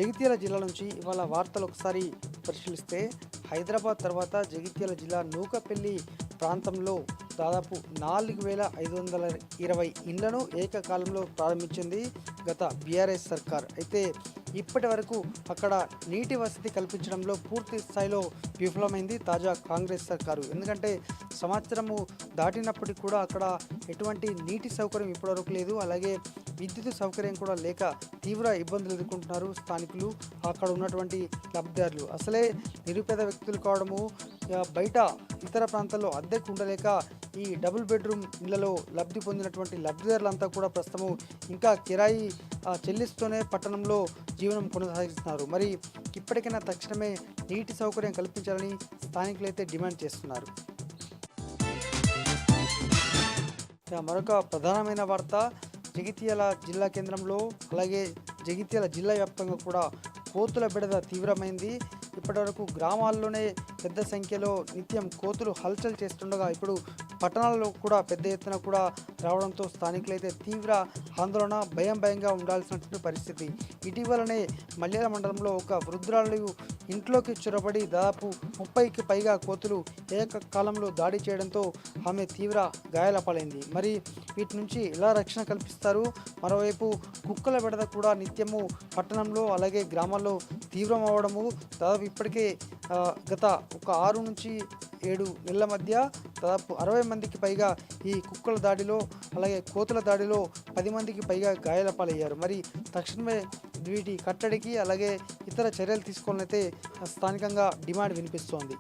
జగిత్యాల జిల్లా నుంచి ఇవాళ వార్తలు ఒకసారి పరిశీలిస్తే హైదరాబాద్ తర్వాత జగిత్యాల జిల్లా నూకపల్లి ప్రాంతంలో దాదాపు 4520 ఇండ్లను ఏకకాలంలో ప్రారంభించింది గత బీఆర్ఎస్ సర్కార్. అయితే ఇప్పటి వరకు అక్కడ నీటి వసతి కల్పించడంలో పూర్తి స్థాయిలో విఫలమైంది తాజా కాంగ్రెస్ సర్కారు. ఎందుకంటే సంవత్సరము దాటినప్పటికీ కూడా అక్కడ ఎటువంటి నీటి సౌకర్యం ఇప్పటివరకు లేదు. అలాగే విద్యుత్ సౌకర్యం కూడా లేక తీవ్ర ఇబ్బందులు ఎదుర్కొంటున్నారు స్థానికులు, అక్కడ ఉన్నటువంటి లబ్ధిదారులు. అసలే నిరుపేద వ్యక్తులు కావడము, బయట ఇతర ప్రాంతాల్లో అద్దెకు ఉండలేక ఈ డబుల్ బెడ్రూమ్ ఇళ్లలో లబ్ధి పొందినటువంటి లబ్ధిదారులంతా కూడా ప్రస్తుతము ఇంకా కిరాయి చెల్లిస్తూనే పట్టణంలో జీవనం కొనసాగిస్తున్నారు. మరి ఇప్పటికైనా తక్షణమే నీటి సౌకర్యం కల్పించాలని స్థానికులైతే డిమాండ్ చేస్తున్నారు. మరొక ప్రధానమైన వార్త, జగిత్యాల జిల్లా కేంద్రంలో అలాగే జగిత్యాల జిల్లా వ్యాప్తంగా కూడా కోతుల బెడద తీవ్రమైంది. ఇప్పటివరకు గ్రామాల్లోనే పెద్ద సంఖ్యలో నిత్యం కోతులు హల్చల్ చేస్తుండగా ఇప్పుడు పట్టణాల్లో కూడా పెద్ద ఎత్తున కూడా రావడంతో స్థానికులైతే తీవ్ర ఆందోళన, భయంగా ఉండాల్సినటువంటి పరిస్థితి. ఇటీవలనే మల్యాల మండలంలో ఒక వృద్ధురాలు ఇంట్లోకి చొరబడి దాదాపు 30కి పైగా కోతులు ఏకకాలంలో దాడి చేయడంతో ఆమె తీవ్ర గాయాల పాలైంది. మరి వీటి నుంచి ఎలా రక్షణ కల్పిస్తారు? మరోవైపు కుక్కల బెడద కూడా నిత్యము పట్టణంలో అలాగే గ్రామాల్లో తీవ్రం అవ్వడము, దాదాపు ఇప్పటికే గత ఒక 6 నుంచి 7 నెలల మధ్య దాదాపు 60 మందికి పైగా ఈ కుక్కల దాడిలో అలాగే కోతుల దాడిలో 10 మందికి పైగా గాయాల పాలయ్యారు. మరి తక్షణమే వీటి కట్టడికి అలాగే ఇతర చర్యలు తీసుకోవాలనైతే స్థానికంగా డిమాండ్ వినిపిస్తోంది.